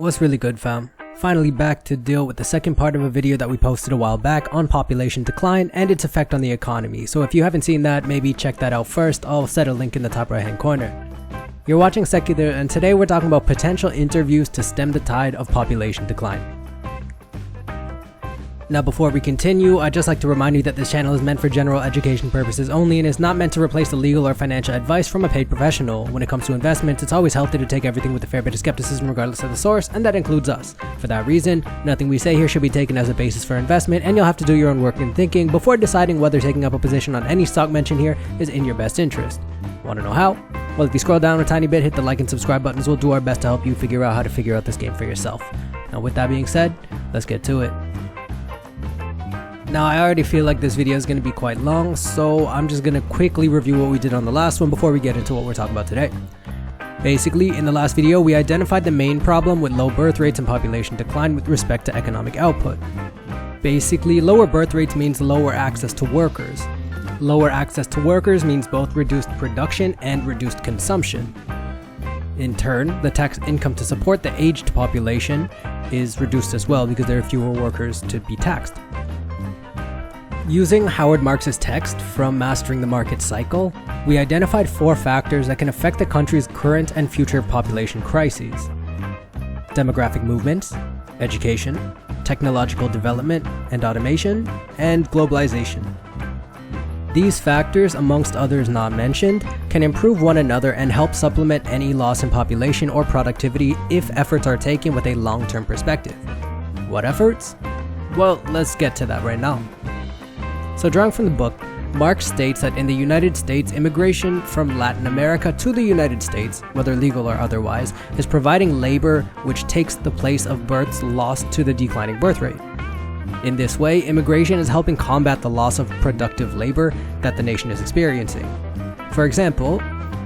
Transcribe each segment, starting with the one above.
What's really good, fam? Finally back to deal with the second part of a video that we posted a while back on population decline and its effect on the economy. So if you haven't seen that, maybe check that out first. I'll set a link in the top right hand corner. You're watching Secular, and today we're talking about potential interviews to stem the tide of population decline. Now before we continue, I'd just like to remind you that this channel is meant for general education purposes only and is not meant to replace the legal or financial advice from a paid professional. When it comes to investments, it's always healthy to take everything with a fair bit of skepticism regardless of the source, and that includes us. For that reason, nothing we say here should be taken as a basis for investment, and you'll have to do your own work and thinking before deciding whether taking up a position on any stock mentioned here is in your best interest. Want to know how? Well, if you scroll down a tiny bit, hit the like and subscribe buttons. We'll do our best to help you figure out how to figure out this game for yourself. Now with that being said, let's get to it. Now I already feel like this video is going to be quite long, so I'm just going to quickly review what we did on the last one before we get into what we're talking about today. Basically, in the last video, we identified the main problem with low birth rates and population decline with respect to economic output. Basically, lower birth rates means lower access to workers. Lower access to workers means both reduced production and reduced consumption. In turn, the tax income to support the aged population is reduced as well because there are fewer workers to be taxed. Using Howard Marks's text from Mastering the Market Cycle, we identified 4 factors that can affect the country's current and future population crises: demographic movements, education, technological development and automation, and globalization. These factors, amongst others not mentioned, can improve one another and help supplement any loss in population or productivity if efforts are taken with a long-term perspective. What efforts? Well, let's get to that right now. So drawing from the book, Marx states that in the United States, immigration from Latin America to the United States, whether legal or otherwise, is providing labor which takes the place of births lost to the declining birth rate. In this way, immigration is helping combat the loss of productive labor that the nation is experiencing. For example,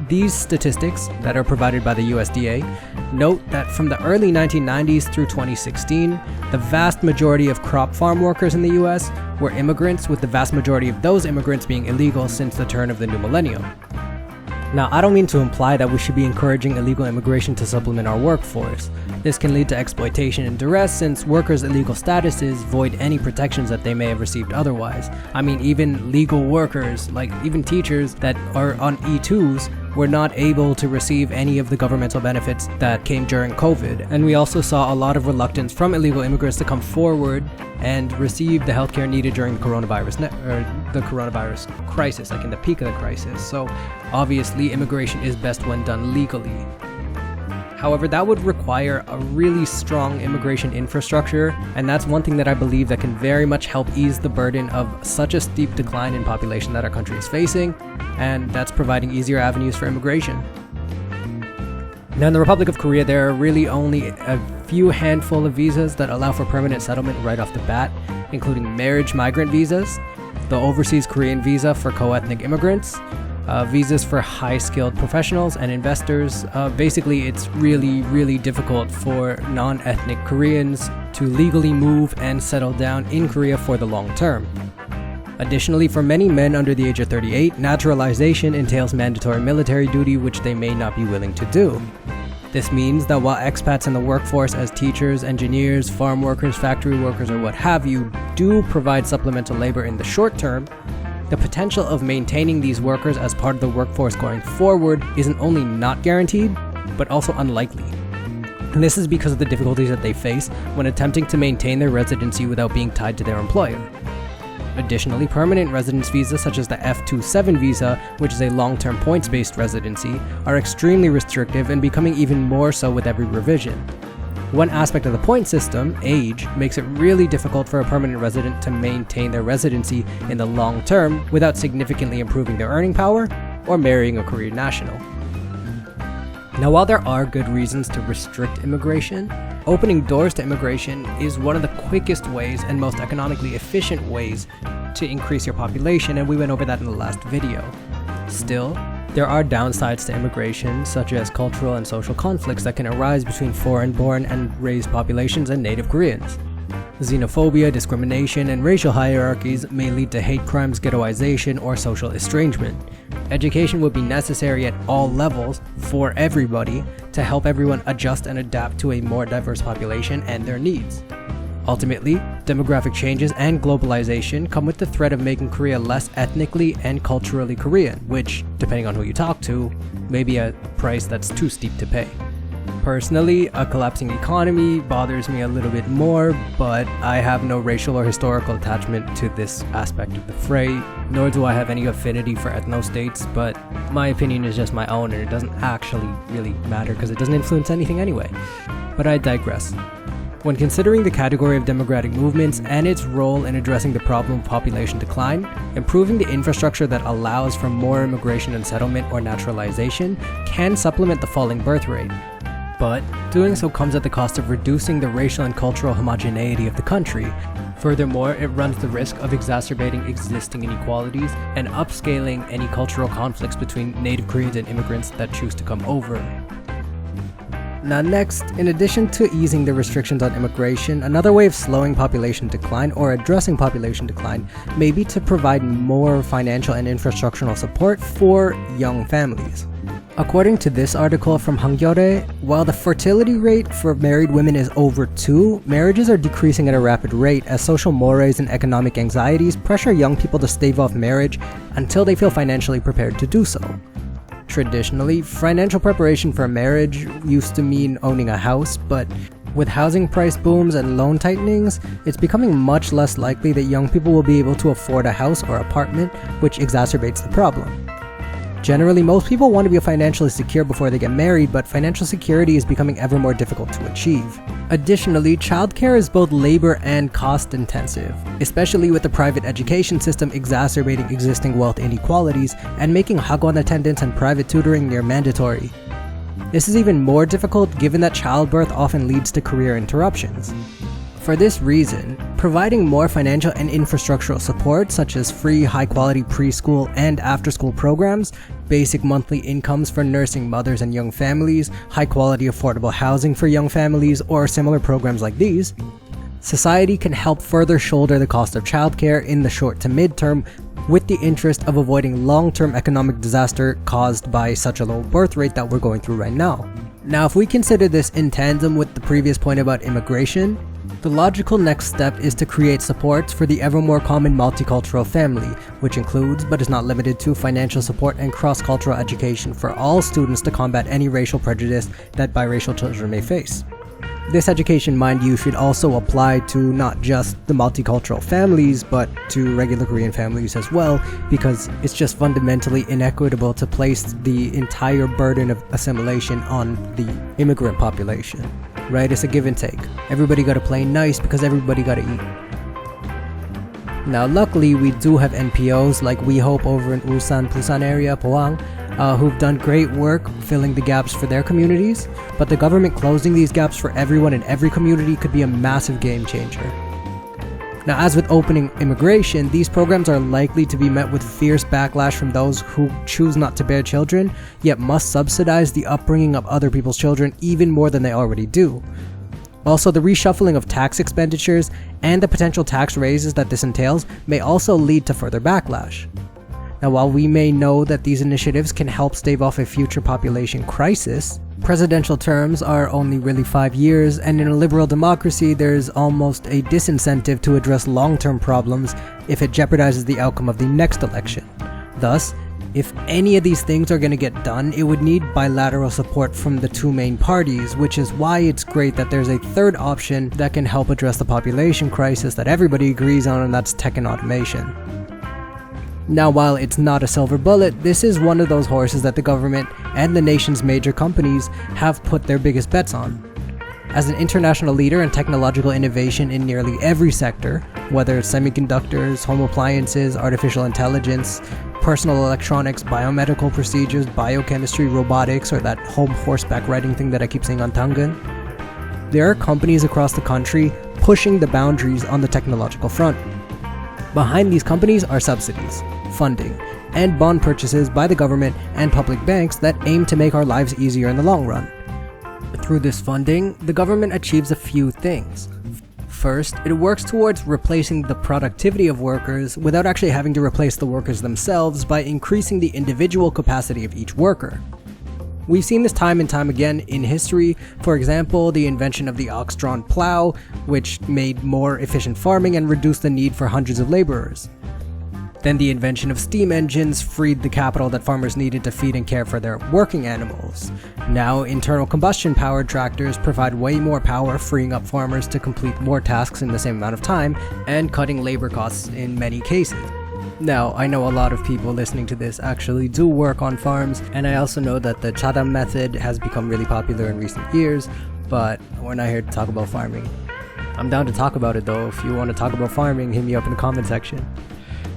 these statistics that are provided by the USDA note that from the early 1990s through 2016, the vast majority of crop farm workers in the US were immigrants, with the vast majority of those immigrants being illegal since the turn of the new millennium. Now, I don't mean to imply that we should be encouraging illegal immigration to supplement our workforce. This can lead to exploitation and duress since workers' illegal statuses void any protections that they may have received otherwise. I mean, even legal workers, like even teachers that are on E2s, were not able to receive any of the governmental benefits that came during COVID. And we also saw a lot of reluctance from illegal immigrants to come forward and receive the healthcare needed during the coronavirus crisis, like in the peak of the crisis. So obviously immigration is best when done legally. However, that would require a really strong immigration infrastructure, and that's one thing that I believe that can very much help ease the burden of such a steep decline in population that our country is facing, and that's providing easier avenues for immigration. Now in the Republic of Korea, there are really only a few handful of visas that allow for permanent settlement right off the bat, including marriage migrant visas, the overseas Korean visa for co-ethnic immigrants, visas for high-skilled professionals and investors. Basically, it's really difficult for non-ethnic Koreans to legally move and settle down in Korea for the long term. Additionally, for many men under the age of 38, naturalization entails mandatory military duty, which they may not be willing to do. This means that while expats in the workforce as teachers, engineers, farm workers, factory workers, or what have you do provide supplemental labor in the short term, the potential of maintaining these workers as part of the workforce going forward isn't only not guaranteed, but also unlikely. And this is because of the difficulties that they face when attempting to maintain their residency without being tied to their employer. Additionally, permanent residence visas such as the F27 visa, which is a long-term points-based residency, are extremely restrictive and becoming even more so with every revision. One aspect of the point system, age, makes it really difficult for a permanent resident to maintain their residency in the long term without significantly improving their earning power or marrying a Korean national. Now, while there are good reasons to restrict immigration, opening doors to immigration is one of the quickest ways and most economically efficient ways to increase your population, and we went over that in the last video. Still, there are downsides to immigration, such as cultural and social conflicts that can arise between foreign-born and raised populations and native Koreans. Xenophobia, discrimination, and racial hierarchies may lead to hate crimes, ghettoization, or social estrangement. Education would be necessary at all levels for everybody to help everyone adjust and adapt to a more diverse population and their needs. Ultimately, demographic changes and globalization come with the threat of making Korea less ethnically and culturally Korean, which, depending on who you talk to, may be a price that's too steep to pay. Personally, a collapsing economy bothers me a little bit more, but I have no racial or historical attachment to this aspect of the fray, nor do I have any affinity for ethno-states, but my opinion is just my own and it doesn't actually really matter because it doesn't influence anything anyway. But I digress. When considering the category of democratic movements and its role in addressing the problem of population decline, improving the infrastructure that allows for more immigration and settlement or naturalization can supplement the falling birth rate. But doing so comes at the cost of reducing the racial and cultural homogeneity of the country. Furthermore, it runs the risk of exacerbating existing inequalities and upscaling any cultural conflicts between native Koreans and immigrants that choose to come over. Now next, in addition to easing the restrictions on immigration, another way of slowing population decline or addressing population decline may be to provide more financial and infrastructural support for young families. According to this article from Hankyoreh, while the fertility rate for married women is over 2, marriages are decreasing at a rapid rate as social mores and economic anxieties pressure young people to stave off marriage until they feel financially prepared to do so. Traditionally, financial preparation for marriage used to mean owning a house, but with housing price booms and loan tightenings, it's becoming much less likely that young people will be able to afford a house or apartment, which exacerbates the problem. Generally, most people want to be financially secure before they get married, but financial security is becoming ever more difficult to achieve. Additionally, childcare is both labor and cost intensive, especially with the private education system exacerbating existing wealth inequalities and making hagwon attendance and private tutoring near mandatory. This is even more difficult given that childbirth often leads to career interruptions. For this reason, providing more financial and infrastructural support such as free high-quality preschool and after-school programs, basic monthly incomes for nursing mothers and young families, high-quality affordable housing for young families, or similar programs like these, society can help further shoulder the cost of childcare in the short to mid-term with the interest of avoiding long-term economic disaster caused by such a low birth rate that we're going through right now. Now, if we consider this in tandem with the previous point about immigration, the logical next step is to create supports for the ever more common multicultural family, which includes, but is not limited to, financial support and cross-cultural education for all students to combat any racial prejudice that biracial children may face. This education, mind you, should also apply to not just the multicultural families, but to regular Korean families as well, because it's just fundamentally inequitable to place the entire burden of assimilation on the immigrant population. Right? It's a give and take. Everybody gotta play nice because everybody gotta eat. Now luckily we do have NPOs like We Hope over in Ulsan, Busan area, Pohang, who've done great work filling the gaps for their communities, but the government closing these gaps for everyone in every community could be a massive game changer. Now, as with opening immigration, these programs are likely to be met with fierce backlash from those who choose not to bear children, yet must subsidize the upbringing of other people's children even more than they already do. Also, the reshuffling of tax expenditures and the potential tax raises that this entails may also lead to further backlash. Now, while we may know that these initiatives can help stave off a future population crisis, presidential terms are only really 5 years, and in a liberal democracy, there's almost a disincentive to address long-term problems if it jeopardizes the outcome of the next election. Thus, if any of these things are going to get done, it would need bilateral support from the two main parties, which is why it's great that there's a third option that can help address the population crisis that everybody agrees on, and that's tech and automation. Now, while it's not a silver bullet, this is one of those horses that the government and the nation's major companies have put their biggest bets on. As an international leader in technological innovation in nearly every sector, whether it's semiconductors, home appliances, artificial intelligence, personal electronics, biomedical procedures, biochemistry, robotics, or that home horseback riding thing that I keep saying on Tangan, there are companies across the country pushing the boundaries on the technological front. Behind these companies are subsidies, funding, and bond purchases by the government and public banks that aim to make our lives easier in the long run. Through this funding, the government achieves a few things. First, it works towards replacing the productivity of workers without actually having to replace the workers themselves by increasing the individual capacity of each worker. We've seen this time and time again in history. For example, the invention of the ox-drawn plow, which made more efficient farming and reduced the need for hundreds of laborers. Then the invention of steam engines freed the capital that farmers needed to feed and care for their working animals. Now, internal combustion-powered tractors provide way more power, freeing up farmers to complete more tasks in the same amount of time, and cutting labor costs in many cases. Now, I know a lot of people listening to this actually do work on farms, and I also know that the Chadam method has become really popular in recent years, but we're not here to talk about farming. I'm down to talk about it though. If you want to talk about farming, hit me up in the comment section.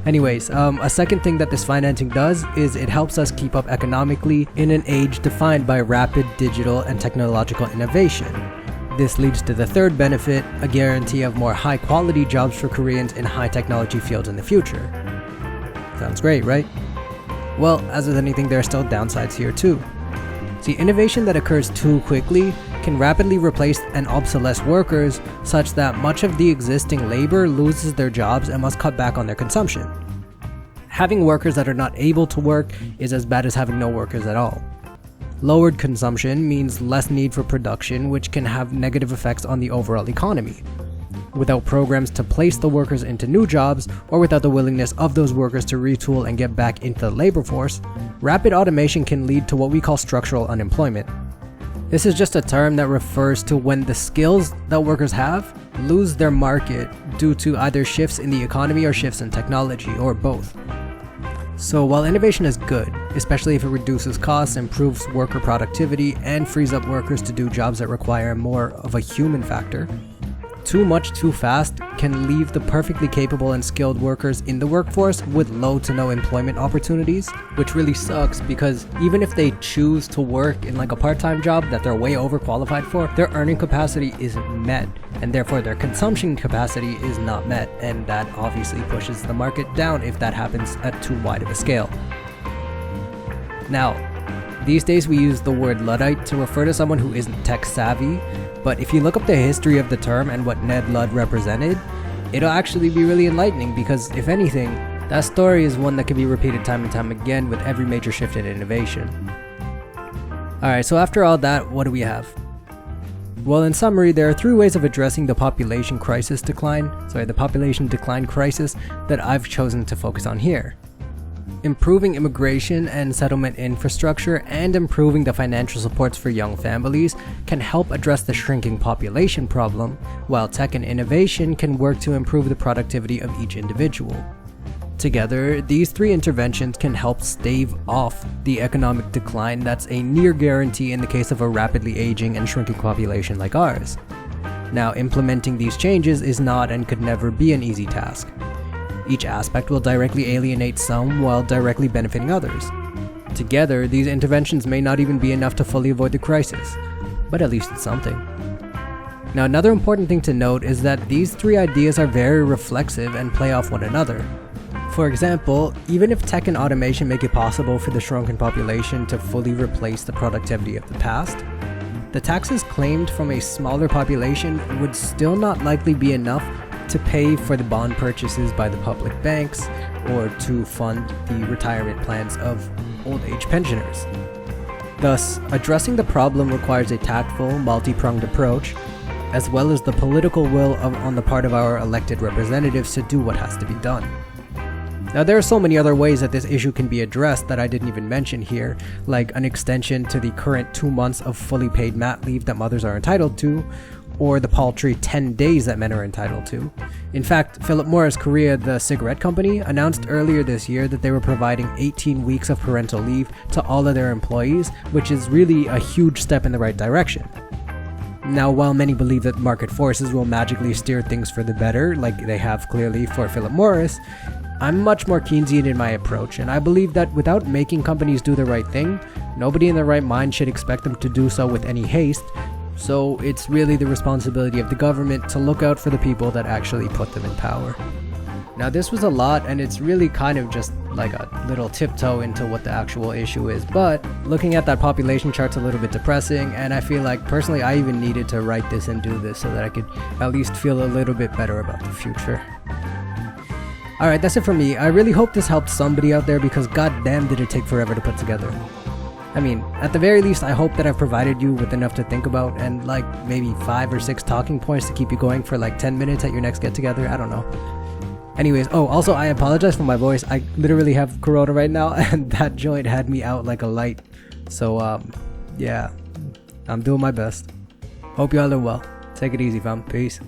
Anyways, a second thing that this financing does is it helps us keep up economically in an age defined by rapid digital and technological innovation. This leads to the third benefit, a guarantee of more high-quality jobs for Koreans in high-technology fields in the future. Sounds great, right? Well, as with anything, there are still downsides here too. See, innovation that occurs too quickly can rapidly replace and obsolesce workers, such that much of the existing labor loses their jobs and must cut back on their consumption. Having workers that are not able to work is as bad as having no workers at all. Lowered consumption means less need for production, which can have negative effects on the overall economy. Without programs to place the workers into new jobs, or without the willingness of those workers to retool and get back into the labor force, rapid automation can lead to what we call structural unemployment. This is just a term that refers to when the skills that workers have lose their market due to either shifts in the economy or shifts in technology, or both. So while innovation is good, especially if it reduces costs, improves worker productivity, and frees up workers to do jobs that require more of a human factor, too much too fast can leave the perfectly capable and skilled workers in the workforce with low to no employment opportunities, which really sucks because even if they choose to work in like a part-time job that they're way overqualified for, their earning capacity isn't met, and therefore their consumption capacity is not met, and that obviously pushes the market down if that happens at too wide of a scale. Now, these days we use the word Luddite to refer to someone who isn't tech savvy, but if you look up the history of the term and what Ned Ludd represented, it'll actually be really enlightening because, if anything, that story is one that can be repeated time and time again with every major shift in innovation. Alright, so after all that, what do we have? Well, in summary, there are three ways of addressing the population decline crisis that I've chosen to focus on here. Improving immigration and settlement infrastructure and improving the financial supports for young families can help address the shrinking population problem, while tech and innovation can work to improve the productivity of each individual. Together, these three interventions can help stave off the economic decline that's a near guarantee in the case of a rapidly aging and shrinking population like ours. Now, implementing these changes is not and could never be an easy task. Each aspect will directly alienate some while directly benefiting others. Together, these interventions may not even be enough to fully avoid the crisis, but at least it's something. Now, another important thing to note is that these three ideas are very reflexive and play off one another. For example, even if tech and automation make it possible for the shrunken population to fully replace the productivity of the past, the taxes claimed from a smaller population would still not likely be enough to pay for the bond purchases by the public banks or to fund the retirement plans of old age pensioners. Thus, addressing the problem requires a tactful, multi-pronged approach, as well as the political will on the part of our elected representatives to do what has to be done. Now, there are so many other ways that this issue can be addressed that I didn't even mention here, like an extension to the current 2 months of fully paid mat leave that mothers are entitled to, or the paltry 10 days that men are entitled to. In fact, Philip Morris Korea, the cigarette company, announced earlier this year that they were providing 18 weeks of parental leave to all of their employees, which is really a huge step in the right direction. Now, while many believe that market forces will magically steer things for the better, like they have clearly for Philip Morris, I'm much more Keynesian in my approach, and I believe that without making companies do the right thing, nobody in their right mind should expect them to do so with any haste. So it's really the responsibility of the government to look out for the people that actually put them in power. Now this was a lot, and it's really kind of just like a little tiptoe into what the actual issue is, but looking at that population chart's a little bit depressing, and I feel like personally I even needed to write this and do this so that I could at least feel a little bit better about the future. Alright, that's it for me. I really hope this helped somebody out there, because goddamn did it take forever to put together. I mean, at the very least, I hope that I've provided you with enough to think about, and like maybe 5 or 6 talking points to keep you going for like 10 minutes at your next get together. I don't know. Anyways, oh, also I apologize for my voice. I literally have corona right now, and that joint had me out like a light. So yeah, I'm doing my best. Hope y'all are well. Take it easy, fam. Peace.